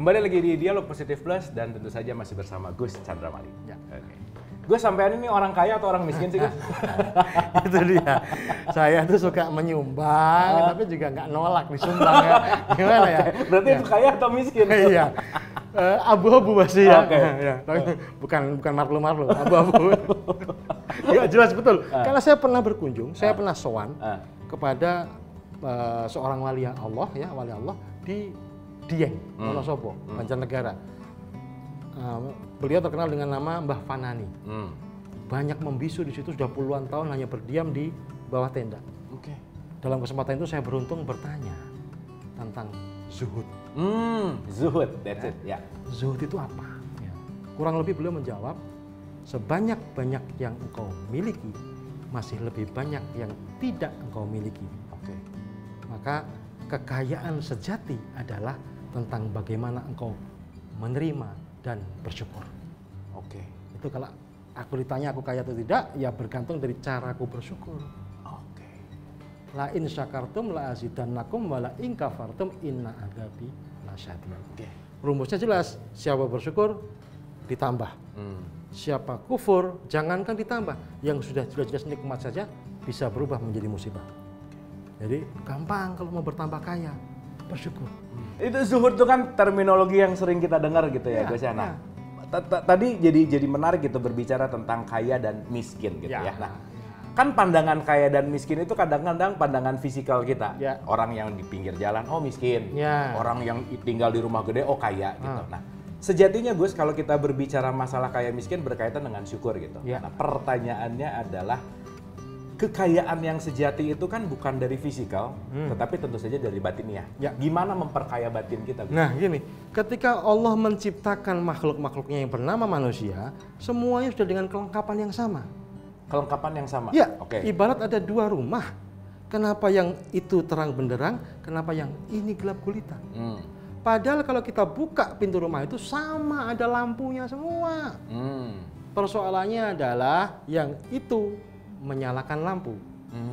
Kembali lagi di Dialog Positif Plus dan tentu saja masih bersama Gus Chandramali. Ya. Oke. Gus, sampean ini orang kaya atau orang miskin sih, Gus? Itu dia. Saya tuh suka menyumbang, tapi juga nggak nolak disumbang ya. Gimana ya? Berarti itu kaya atau miskin? Iya. Abu-abu masih ya. Oke. Ya. Bukan marlu-marlu, abu-abu. Ya jelas betul. Karena saya pernah berkunjung, saya pernah sowan kepada seorang wali Allah ya, wali Allah di Dieng, Wonosobo, Banjarnegara. Beliau terkenal dengan nama Mbah Fanani. Banyak membisu di situ sudah puluhan tahun hanya berdiam di bawah tenda. Oke. Dalam kesempatan itu saya beruntung bertanya tentang zuhud. Zuhud, that's it. Ya. Zuhud itu apa? Ya. Kurang lebih beliau menjawab, sebanyak-banyak yang engkau miliki, masih lebih banyak yang tidak engkau miliki. Oke. Maka kekayaan sejati adalah tentang bagaimana engkau menerima dan bersyukur. Oke. Itu kalau aku ditanya aku kaya atau tidak, ya bergantung dari cara aku bersyukur. Oke. La in syakartum la azidannakum wa la in kafartum inna adzabi lasyadid. Oke. Rumusnya jelas, siapa bersyukur ditambah. Siapa kufur jangankan ditambah, yang sudah jelas nikmat saja bisa berubah menjadi musibah. Jadi gampang kalau mau bertambah kaya, bersyukur. Itu zuhud itu kan terminologi yang sering kita dengar gitu ya, Gus ya. Nah, tadi jadi menarik gitu berbicara tentang kaya dan miskin gitu ya. Nah, kan pandangan kaya dan miskin itu kadang-kadang pandangan fisikal kita. Orang yang di pinggir jalan, oh miskin. Orang yang tinggal di rumah gede, oh kaya gitu. Nah, sejatinya Gus, kalau kita berbicara masalah kaya miskin berkaitan dengan syukur gitu. Nah, pertanyaannya adalah kekayaan yang sejati itu kan bukan dari fisikal, tetapi tentu saja dari batiniah. Gimana memperkaya batin kita, Gus? Nah gini, ketika Allah menciptakan makhluk-makhluknya yang bernama manusia, semuanya sudah dengan kelengkapan yang sama. Kelengkapan yang sama? Ya, ibarat ada dua rumah. Kenapa yang itu terang benderang, kenapa yang ini gelap gulita? Padahal kalau kita buka pintu rumah itu sama, ada lampunya semua. Persoalannya adalah yang itu menyalakan lampu,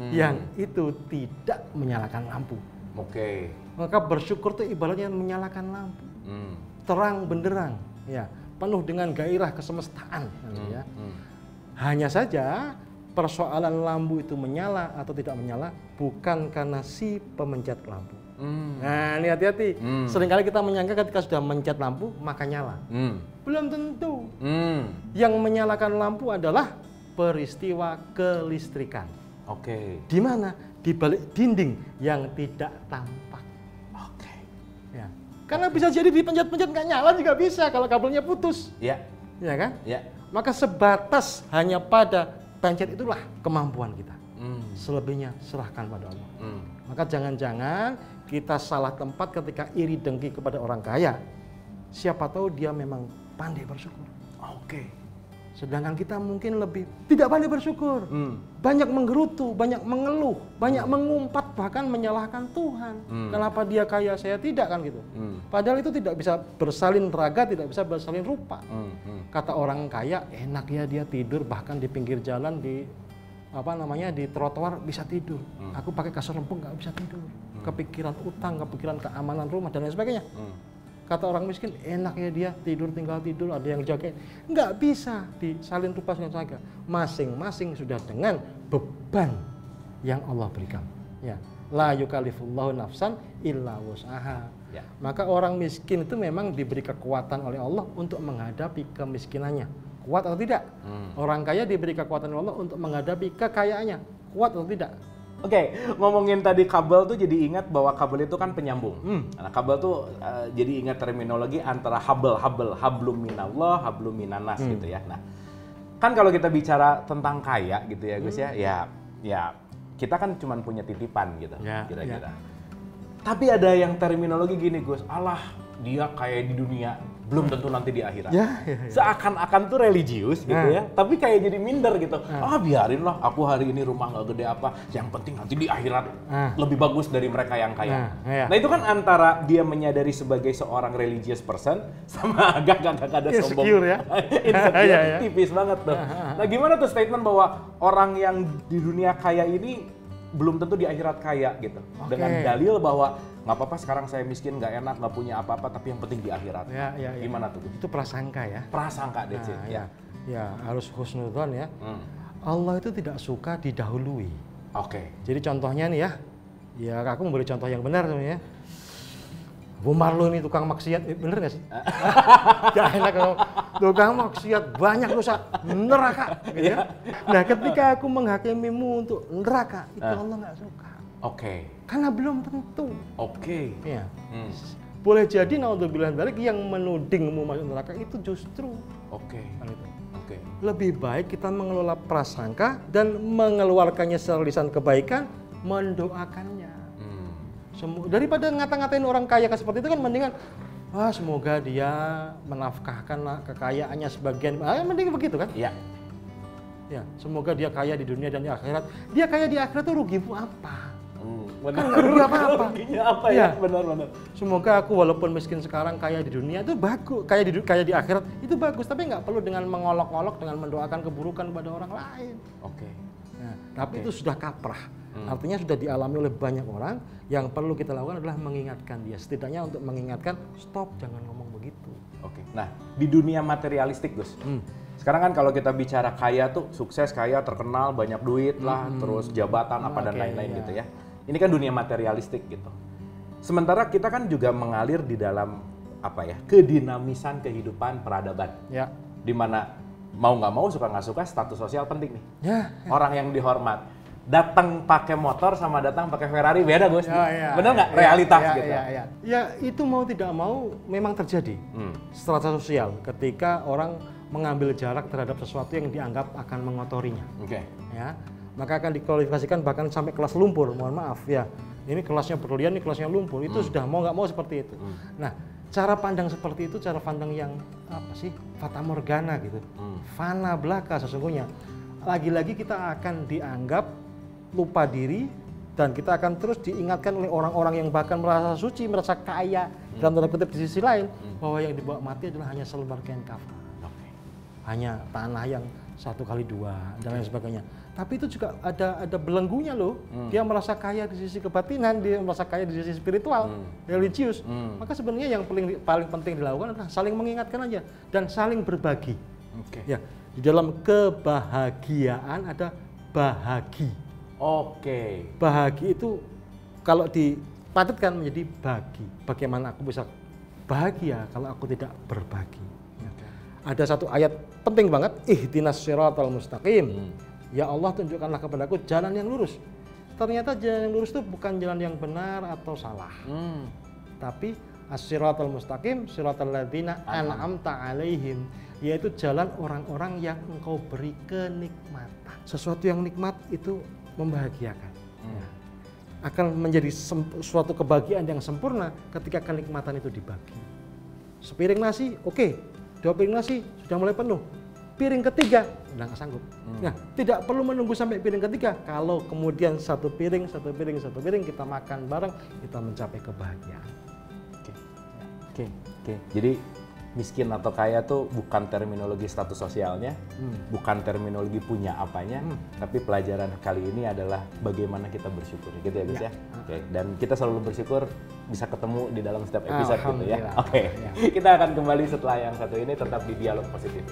yang itu tidak menyalakan lampu. Oke. Maka bersyukur itu ibaratnya menyalakan lampu, terang benderang, ya, penuh dengan gairah kesemestaan. Ya. Hanya saja persoalan lampu itu menyala atau tidak menyala bukan karena si pemencet lampu. Nah, ini hati-hati. Seringkali kita menyangka ketika sudah mencet lampu maka nyala. Belum tentu. Yang menyalakan lampu adalah peristiwa kelistrikan. Oke. Di mana? Di balik dinding yang tidak tampak. Oke. Ya. Karena bisa jadi dipencet-pencet nggak nyala juga bisa kalau kabelnya putus. Ya. Ya kan? Ya. Maka sebatas hanya pada pencet itulah kemampuan kita. Selebihnya serahkan pada Allah. Maka jangan-jangan kita salah tempat ketika iri dengki kepada orang kaya. Siapa tahu dia memang pandai bersyukur. Oke. Sedangkan kita mungkin lebih tidak pandai bersyukur. Banyak menggerutu, banyak mengeluh, banyak mengumpat, bahkan menyalahkan Tuhan. Kenapa dia kaya, saya tidak, kan gitu. Padahal itu tidak bisa bersalin raga, tidak bisa bersalin rupa. Kata orang kaya, enak ya dia tidur bahkan di pinggir jalan, di di trotoar bisa tidur. Aku pakai kasur lempung nggak bisa tidur. Kepikiran utang, kepikiran keamanan rumah dan lain sebagainya. Kata orang miskin, enak ya dia tidur, tinggal tidur, ada yang jagain. Nggak bisa disalin rupa dengan saja. Masing-masing sudah dengan beban yang Allah berikan. Ya. La yukallifullahu nafsan illa wus'aha. Maka orang miskin itu memang diberi kekuatan oleh Allah untuk menghadapi kemiskinannya. Kuat atau tidak? Orang kaya diberi kekuatan oleh Allah untuk menghadapi kekayaannya. Kuat atau tidak? Oke, ngomongin tadi kabel tuh jadi ingat bahwa kabel itu kan penyambung. Nah, kabel tuh jadi ingat terminologi antara hablum minallah, hablum minanas gitu ya. Nah, kan kalau kita bicara tentang kaya gitu ya Gus ya kita kan cuma punya titipan gitu kira-kira. Tapi ada yang terminologi gini Gus, Allah dia kaya di dunia, belum tentu nanti di akhirat. Seakan-akan tuh religius gitu ya, tapi kayak jadi minder gitu. Biarin lah, aku hari ini rumah nggak gede apa, yang penting nanti di akhirat lebih bagus dari mereka yang kaya. Nah itu kan antara dia menyadari sebagai seorang religious person sama agak ada sombong. Insecure ya. Insecure, tipis banget tuh. Nah gimana tuh statement bahwa orang yang di dunia kaya ini belum tentu di akhirat kaya gitu. Dengan dalil bahwa nggak apa-apa sekarang saya miskin, nggak enak, nggak punya apa-apa, tapi yang penting di akhirat. Gimana tuh? Itu prasangka ya. Prasangka, that's it. Ya, harus husnudzon ya. Allah itu tidak suka didahului. Jadi contohnya nih ya aku memberi contoh yang benar sebenarnya. Bu Marlo ini tukang maksiat, bener nggak sih? Gak enak kalau tukang maksiat banyak dosa, neraka. Gitu ya. Nah ketika aku menghakimimu untuk neraka, itu Allah nggak suka. Karena belum tentu. Ya. Boleh jadi naudzubillah dzalik yang menudingmu masuk neraka itu justru. Lebih baik kita mengelola prasangka dan mengeluarkannya secara lisan kebaikan, mendoakannya. Daripada ngata-ngatain orang kaya seperti itu kan mendingan semoga dia menafkahkan kekayaannya sebagian, mending begitu kan? Ya, semoga dia kaya di dunia dan di akhirat. Dia kaya di akhirat tuh rugimu apa? Kan nggak rugi apa-apa. Ruginya apa ya? Benar-benar. Semoga aku walaupun miskin sekarang kaya di dunia itu bagus, kaya di akhirat itu bagus, tapi nggak perlu dengan mengolok-olok dengan mendoakan keburukan kepada orang lain. Tapi itu sudah kaprah. Artinya sudah dialami oleh banyak orang. Yang perlu kita lakukan adalah mengingatkan dia, setidaknya untuk mengingatkan stop, jangan ngomong begitu. Nah di dunia materialistik Gus, sekarang kan kalau kita bicara kaya tuh sukses, kaya, terkenal, banyak duit lah, terus jabatan apa dan lain-lain gitu ya. Ini kan dunia materialistik gitu. Sementara kita kan juga mengalir di dalam kedinamisan kehidupan peradaban. Dimana mau nggak mau, suka nggak suka, status sosial penting nih. Orang yang dihormat datang pakai motor sama datang pakai Ferrari beda Gus. Bener nggak? Realitas gitu. Ya itu mau tidak mau memang terjadi. Strata sosial ketika orang mengambil jarak terhadap sesuatu yang dianggap akan mengotorinya. Maka akan dikualifikasikan bahkan sampai kelas lumpur. Mohon maaf ya. Ini kelasnya berlian, ini kelasnya lumpur. Itu sudah mau nggak mau seperti itu. Nah, cara pandang seperti itu cara pandang yang fata morgana gitu. Fana belaka sesungguhnya. Lagi-lagi kita akan dianggap lupa diri dan kita akan terus diingatkan oleh orang-orang yang bahkan merasa suci, merasa kaya dalam tanda kutip di sisi lain bahwa yang dibawa mati adalah hanya selembar kain kafan, hanya tanah yang 1x2 dan lain sebagainya. Tapi itu juga ada belenggunya loh. Dia merasa kaya di sisi kebatinan, dia merasa kaya di sisi spiritual, religius. Maka sebenarnya yang paling penting dilakukan adalah saling mengingatkan aja dan saling berbagi. Ya, di dalam kebahagiaan ada bahagi. Bahagi itu kalau dipadatkan menjadi bagi. Bagaimana aku bisa bahagia kalau aku tidak berbagi? Ada satu ayat penting banget, ihdinas siratal mustaqim. Ya Allah, tunjukkanlah kepadaku jalan yang lurus. Ternyata jalan yang lurus itu bukan jalan yang benar atau salah. Tapi as-siratal mustaqim, siratal ladzina an'amta alaihim, yaitu jalan orang-orang yang engkau beri kenikmatan. Sesuatu yang nikmat itu membahagiakan. Akan menjadi suatu kebahagiaan yang sempurna ketika kenikmatan itu dibagi. Sepiring nasi, 2 piring nasi sudah mulai penuh. Piring ketiga udah nggak sanggup. Nah, tidak perlu menunggu sampai piring ketiga. Kalau kemudian satu piring kita makan bareng, kita mencapai kebahagiaan. Jadi miskin atau kaya tuh bukan terminologi status sosialnya, bukan terminologi punya apanya, tapi pelajaran kali ini adalah bagaimana kita bersyukur, gitu ya Gus ya. Dan kita selalu bersyukur bisa ketemu di dalam setiap episode gitu ya. Kita akan kembali setelah yang satu ini, tetap di Dialog Positif.